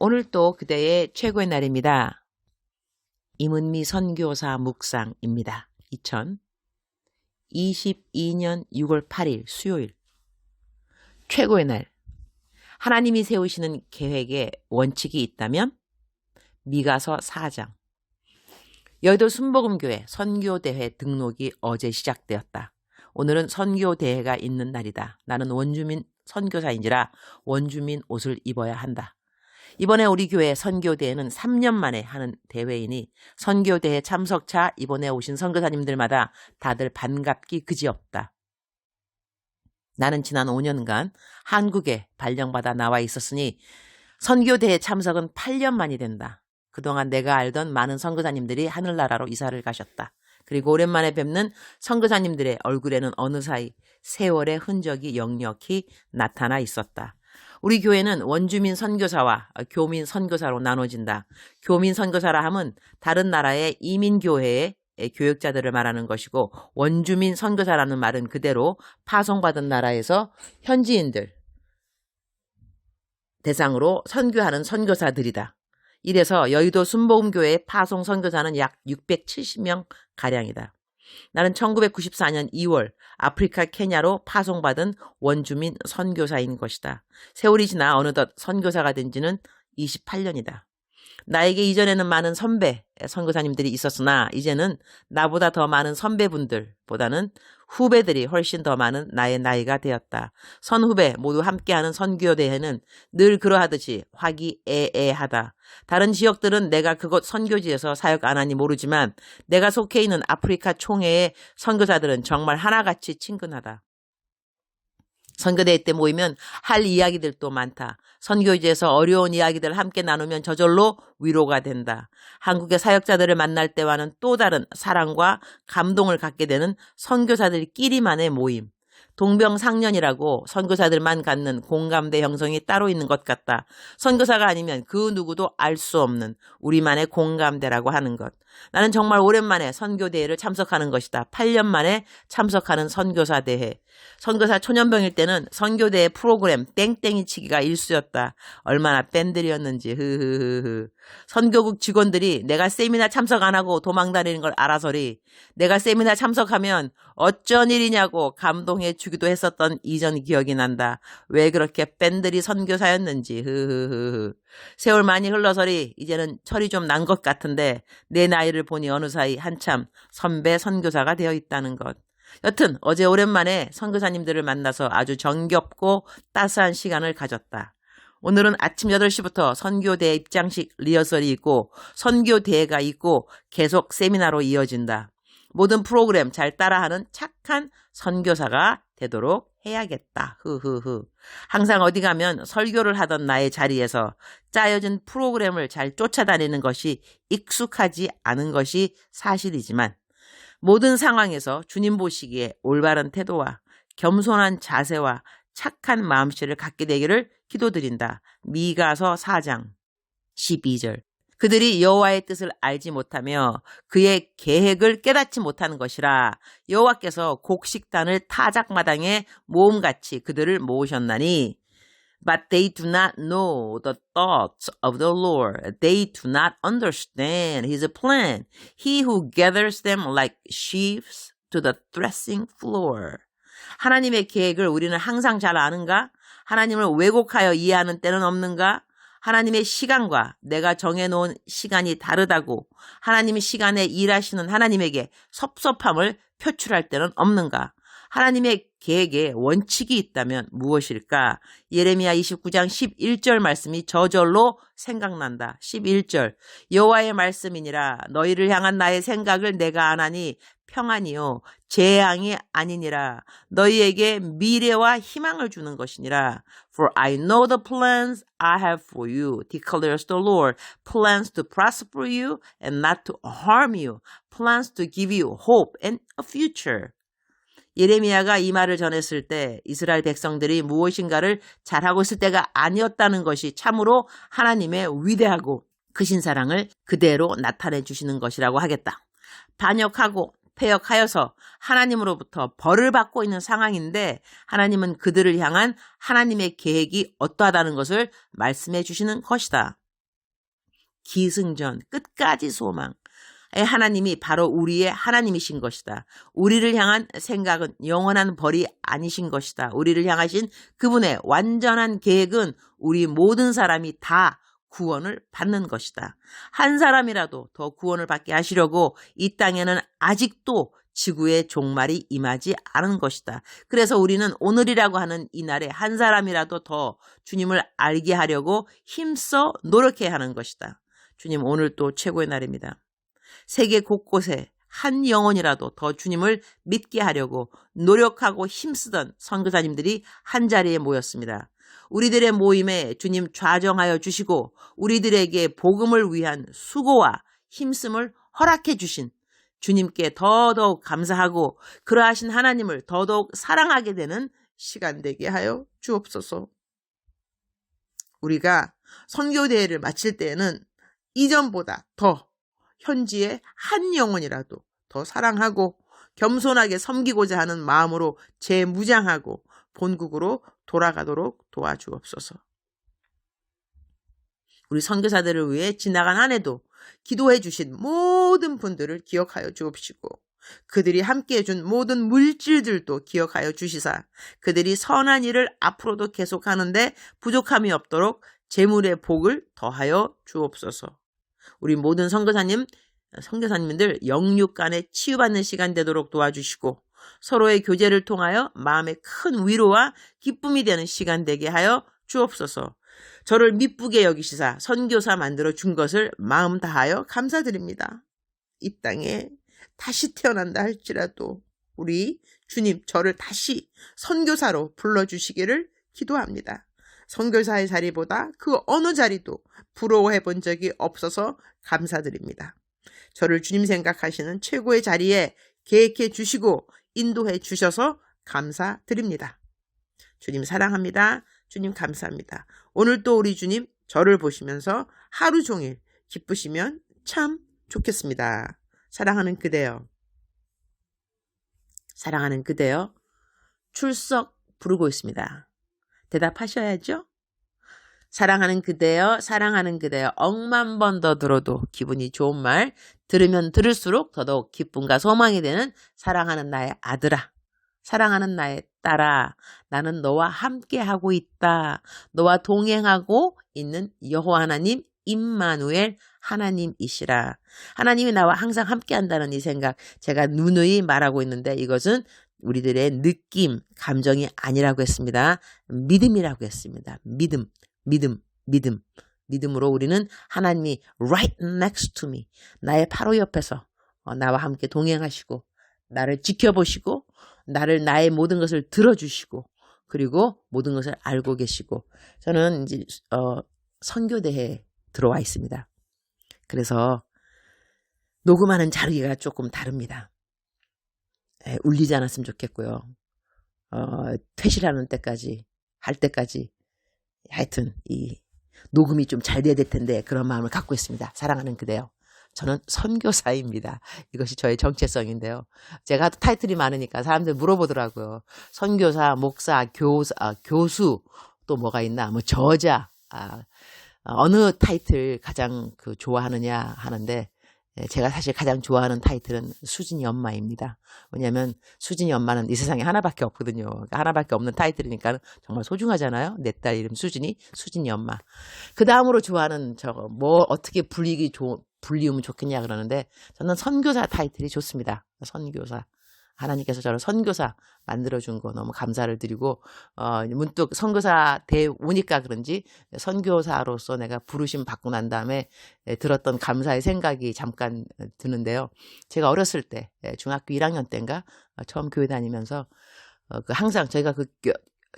오늘 또 그대의 최고의 날입니다. 임은미 선교사 묵상입니다. 2022년 6월 8일 수요일. 최고의 날. 하나님이 세우시는 계획에 원칙이 있다면 미가서 4장. 여의도 순복음교회 선교대회 등록이 어제 시작되었다. 오늘은 선교대회가 있는 날이다. 나는 원주민 선교사인지라 원주민 옷을 입어야 한다. 이번에 우리 교회 선교대회는 3년 만에 하는 대회이니 선교대회 참석차 이번에 오신 선교사님들마다 다들 반갑기 그지없다. 나는 지난 5년간 한국에 발령받아 나와 있었으니 선교대회 참석은 8년 만이 된다. 그동안 내가 알던 많은 선교사님들이 하늘나라로 이사를 가셨다. 그리고 오랜만에 뵙는 선교사님들의 얼굴에는 어느 사이 세월의 흔적이 역력히 나타나 있었다. 우리 교회는 원주민 선교사와 교민 선교사로 나눠진다. 교민 선교사라 함은 다른 나라의 이민교회의 교역자들을 말하는 것이고, 원주민 선교사라는 말은 그대로 파송받은 나라에서 현지인들 대상으로 선교하는 선교사들이다. 이래서 여의도 순복음교회의 파송 선교사는 약 670명 가량이다. 나는 1994년 2월 아프리카 케냐로 파송받은 원주민 선교사인 것이다. 세월이 지나 어느덧 선교사가 된 지는 28년이다. 나에게 이전에는 많은 선배 선교사님들이 있었으나 이제는 나보다 더 많은 선배분들보다는 후배들이 훨씬 더 많은 나의 나이가 되었다. 선후배 모두 함께하는 선교대회는 늘 그러하듯이 화기애애하다. 다른 지역들은 내가 그곳 선교지에서 사역 안 하니 모르지만 내가 속해 있는 아프리카 총회의 선교사들은 정말 하나같이 친근하다. 선교대회 때 모이면 할 이야기들도 많다. 선교지에서 어려운 이야기들을 함께 나누면 저절로 위로가 된다. 한국의 사역자들을 만날 때와는 또 다른 사랑과 감동을 갖게 되는 선교사들끼리만의 모임. 동병상련이라고 선교사들만 갖는 공감대 형성이 따로 있는 것 같다. 선교사가 아니면 그 누구도 알 수 없는 우리만의 공감대라고 하는 것. 나는 정말 오랜만에 선교대회를 참석하는 것이다. 8년 만에 참석하는 선교사 대회. 선교사 초년병일 때는 선교대회 프로그램 땡땡이 치기가 일쑤였다. 얼마나 뺀들이었는지. 흐흐흐흐. 선교국 직원들이 내가 세미나 참석 안 하고 도망다니는 걸 알아서리 내가 세미나 참석하면 어쩐 일이냐고 감동해 주기도 했었던 이전 기억이 난다. 왜 그렇게 뺀들이 선교사였는지. 흐흐흐흐. 세월 많이 흘러서리 이제는 철이 좀 난 것 같은데 내 나이를 보니 어느 사이 한참 선배 선교사가 되어 있다는 것. 여튼 어제 오랜만에 선교사님들을 만나서 아주 정겹고 따스한 시간을 가졌다. 오늘은 아침 8시부터 선교대회 입장식 리허설이 있고 선교대회가 있고 계속 세미나로 이어진다. 모든 프로그램 잘 따라하는 착한 선교사가 되도록 해야겠다. 흐흐흐. 항상 어디 가면 설교를 하던 나의 자리에서 짜여진 프로그램을 잘 쫓아다니는 것이 익숙하지 않은 것이 사실이지만 모든 상황에서 주님 보시기에 올바른 태도와 겸손한 자세와 착한 마음씨를 갖게 되기를 기도드린다. 미가서 4장 12절. 그들이 여호와의 뜻을 알지 못하며 그의 계획을 깨닫지 못하는 것이라. 여호와께서 곡식단을 타작마당에 모험같이 그들을 모으셨나니 But they do not know the thoughts of the Lord. They do not understand his plan. He who gathers them like sheaves to the threshing floor. 하나님의 계획을 우리는 항상 잘 아는가? 하나님을 왜곡하여 이해하는 때는 없는가? 하나님의 시간과 내가 정해놓은 시간이 다르다고 하나님의 시간에 일하시는 하나님에게 섭섭함을 표출할 때는 없는가? 하나님의 계획에 원칙이 있다면 무엇일까? 예레미야 29장 11절 말씀이 저절로 생각난다. 11절. 여호와의 말씀이니라. 너희를 향한 나의 생각을 내가 아나니 평안이요 재앙이 아니니라. 너희에게 미래와 희망을 주는 것이니라. For I know the plans I have for you, declares the Lord. Plans to prosper you and not to harm you. Plans to give you hope and a future. 예레미야가 이 말을 전했을 때 이스라엘 백성들이 무엇인가를 잘하고 있을 때가 아니었다는 것이 참으로 하나님의 위대하고 크신 사랑을 그대로 나타내 주시는 것이라고 하겠다. 반역하고 패역하여서 하나님으로부터 벌을 받고 있는 상황인데 하나님은 그들을 향한 하나님의 계획이 어떠하다는 것을 말씀해 주시는 것이다. 기승전, 끝까지 소망. 하나님이 바로 우리의 하나님이신 것이다. 우리를 향한 생각은 영원한 벌이 아니신 것이다. 우리를 향하신 그분의 완전한 계획은 우리 모든 사람이 다 구원을 받는 것이다. 한 사람이라도 더 구원을 받게 하시려고 이 땅에는 아직도 지구의 종말이 임하지 않은 것이다. 그래서 우리는 오늘이라고 하는 이 날에 한 사람이라도 더 주님을 알게 하려고 힘써 노력해야 하는 것이다. 주님, 오늘 또 최고의 날입니다. 세계 곳곳에 한 영혼이라도 더 주님을 믿게 하려고 노력하고 힘쓰던 선교사님들이 한자리에 모였습니다. 우리들의 모임에 주님 좌정하여 주시고 우리들에게 복음을 위한 수고와 힘씀을 허락해 주신 주님께 더더욱 감사하고 그러하신 하나님을 더더욱 사랑하게 되는 시간 되게 하여 주옵소서. 우리가 선교대회를 마칠 때에는 이전보다 더 현지의 한 영혼이라도 더 사랑하고 겸손하게 섬기고자 하는 마음으로 재무장하고 본국으로 돌아가도록 도와주옵소서. 우리 선교사들을 위해 지나간 한 해도 기도해 주신 모든 분들을 기억하여 주옵시고 그들이 함께해 준 모든 물질들도 기억하여 주시사 그들이 선한 일을 앞으로도 계속하는데 부족함이 없도록 재물의 복을 더하여 주옵소서. 우리 모든 선교사님들 영육간에 치유받는 시간 되도록 도와주시고 서로의 교제를 통하여 마음의 큰 위로와 기쁨이 되는 시간 되게 하여 주옵소서. 저를 미쁘게 여기시사 선교사 만들어 준 것을 마음 다하여 감사드립니다. 이 땅에 다시 태어난다 할지라도 우리 주님 저를 다시 선교사로 불러주시기를 기도합니다. 선교사의 자리보다 그 어느 자리도 부러워해 본 적이 없어서 감사드립니다. 저를 주님 생각하시는 최고의 자리에 계획해 주시고 인도해 주셔서 감사드립니다. 주님 사랑합니다. 주님 감사합니다. 오늘 또 우리 주님 저를 보시면서 하루 종일 기쁘시면 참 좋겠습니다. 사랑하는 그대여. 사랑하는 그대여. 출석 부르고 있습니다. 대답하셔야죠. 사랑하는 그대여, 사랑하는 그대여. 억만 번 더 들어도 기분이 좋은 말, 들으면 들을수록 더더욱 기쁨과 소망이 되는 사랑하는 나의 아들아, 사랑하는 나의 딸아, 나는 너와 함께하고 있다. 너와 동행하고 있는 여호와 하나님 임마누엘 하나님이시라. 하나님이 나와 항상 함께한다는 이 생각 제가 누누이 말하고 있는데 이것은 우리들의 느낌, 감정이 아니라고 했습니다. 믿음이라고 했습니다. 믿음으로 우리는 하나님이 right next to me, 나의 바로 옆에서 나와 함께 동행하시고 나를 지켜보시고 나의 모든 것을 들어주시고 그리고 모든 것을 알고 계시고 저는 이제 선교대회에 들어와 있습니다. 그래서 녹음하는 자리가 조금 다릅니다. 울리지 않았으면 좋겠고요. 퇴실하는 때까지 할 때까지 하여튼 이 녹음이 좀 잘 돼야 될 텐데 그런 마음을 갖고 있습니다. 사랑하는 그대여. 저는 선교사입니다. 이것이 저의 정체성인데요. 제가 타이틀이 많으니까 사람들 물어보더라고요. 선교사, 목사, 교수 또 뭐가 있나? 뭐 저자. 어느 타이틀 가장 좋아하느냐 하는데 제가 사실 가장 좋아하는 타이틀은 수진이 엄마입니다. 왜냐하면 수진이 엄마는 이 세상에 하나밖에 없거든요. 그러니까 하나밖에 없는 타이틀이니까 정말 소중하잖아요. 내 딸 이름 수진이 엄마. 그 다음으로 좋아하는 어떻게 불리우면 좋겠냐 그러는데 저는 선교사 타이틀이 좋습니다. 선교사. 하나님께서 저를 선교사 만들어준 거 너무 감사를 드리고 문득 선교사 대 오니까 그런지 선교사로서 내가 부르심 받고 난 다음에 들었던 감사의 생각이 잠깐 드는데요. 제가 어렸을 때 중학교 1학년 때인가 처음 교회 다니면서 항상 저희가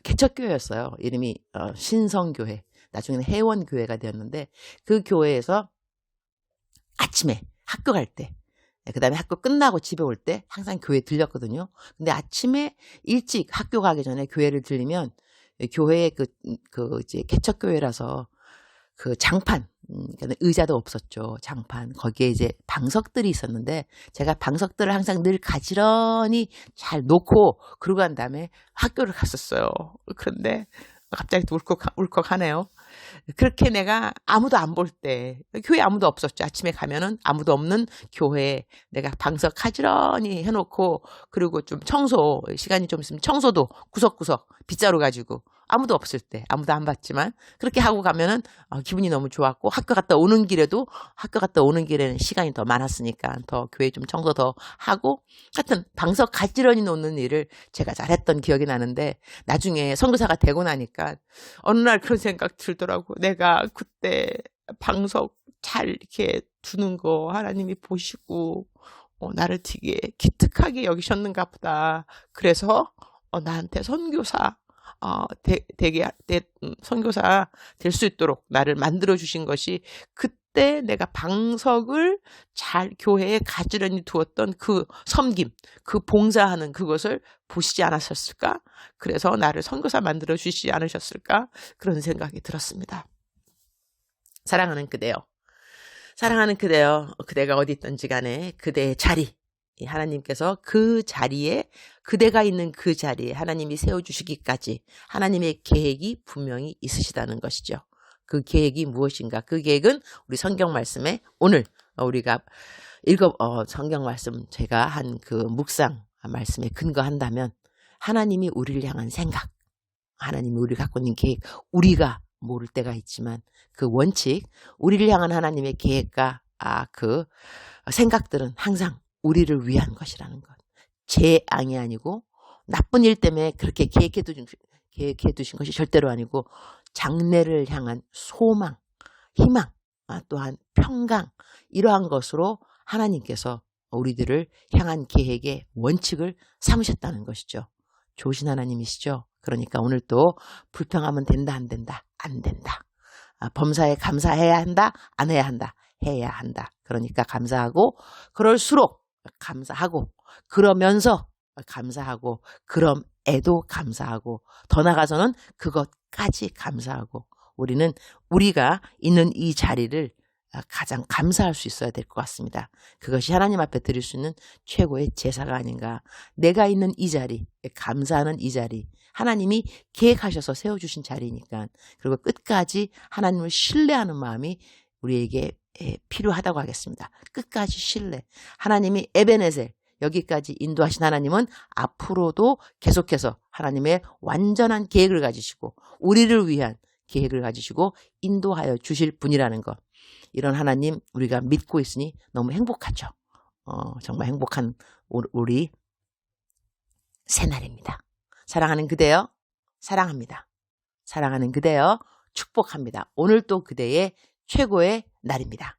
개척교회였어요. 이름이 신성교회. 나중에는 해원교회가 되었는데 그 교회에서 아침에 학교 갈 때 그 다음에 학교 끝나고 집에 올 때 항상 교회 들렸거든요. 근데 아침에 일찍 학교 가기 전에 교회를 들리면 교회에 이제 개척교회라서 장판, 의자도 없었죠. 장판. 거기에 이제 방석들이 있었는데 제가 방석들을 항상 늘 가지런히 잘 놓고 그러고 난 다음에 학교를 갔었어요. 그런데 갑자기 울컥하네요. 그렇게 내가 아무도 안 볼 때, 교회 아무도 없었죠. 아침에 가면은 아무도 없는 교회에 내가 방석 가지런히 해놓고, 그리고 좀 청소, 시간이 좀 있으면 청소도 구석구석 빗자루 가지고, 아무도 없을 때, 아무도 안 봤지만, 그렇게 하고 가면은 기분이 너무 좋았고, 학교 갔다 오는 길에는 시간이 더 많았으니까, 더 교회 좀 청소 더 하고, 하여튼 방석 가지런히 놓는 일을 제가 잘했던 기억이 나는데, 나중에 선교사가 되고 나니까 어느 날 그런 생각 들더라고. 내가 그때 방석 잘 이렇게 두는 거 하나님이 보시고 나를 되게 기특하게 여기셨는가 보다. 그래서 나한테 선교사 선교사 될 수 있도록 나를 만들어 주신 것이, 그때 내가 방석을 잘 교회에 가지런히 두었던 그 섬김, 그 봉사하는 그것을 보시지 않으셨을까? 그래서 나를 선교사 만들어 주시지 않으셨을까? 그런 생각이 들었습니다. 사랑하는 그대여, 그대가 어디 있든지 간에 그대의 자리, 하나님께서 그 자리에, 그대가 있는 그 자리에 하나님이 세워주시기까지 하나님의 계획이 분명히 있으시다는 것이죠. 그 계획이 무엇인가? 그 계획은 우리 성경 말씀에 오늘 우리가 성경 말씀 제가 한 그 묵상 말씀에 근거한다면, 하나님이 우리를 향한 생각, 하나님이 우리가 갖고 있는 계획, 우리가 모를 때가 있지만 그 원칙, 우리를 향한 하나님의 계획과 그 생각들은 항상 우리를 위한 것이라는 것. 재앙이 아니고 나쁜 일 때문에 그렇게 계획해 두신 것이 절대로 아니고, 장래를 향한 소망, 희망, 또한 평강, 이러한 것으로 하나님께서 우리들을 향한 계획의 원칙을 삼으셨다는 것이죠. 좋으신 하나님이시죠. 그러니까 오늘 또 불평하면 된다, 안 된다, 안 된다. 범사에 감사해야 한다, 안 해야 한다, 해야 한다. 그러니까 감사하고, 그럴수록 감사하고, 그러면서 감사하고, 그럼에도 감사하고, 더 나아가서는 그것까지 감사하고, 우리는 우리가 있는 이 자리를 가장 감사할 수 있어야 될 것 같습니다. 그것이 하나님 앞에 드릴 수 있는 최고의 제사가 아닌가. 내가 있는 이 자리, 감사하는 이 자리, 하나님이 계획하셔서 세워주신 자리니까, 그리고 끝까지 하나님을 신뢰하는 마음이 우리에게 필요하다고 하겠습니다. 끝까지 신뢰. 하나님이 에베네셀, 여기까지 인도하신 하나님은 앞으로도 계속해서 하나님의 완전한 계획을 가지시고 우리를 위한 계획을 가지시고 인도하여 주실 분이라는 것. 이런 하나님 우리가 믿고 있으니 너무 행복하죠. 정말 행복한 우리 새날입니다. 사랑하는 그대여, 사랑합니다. 사랑하는 그대여, 축복합니다. 오늘 또 그대의 최고의 날입니다.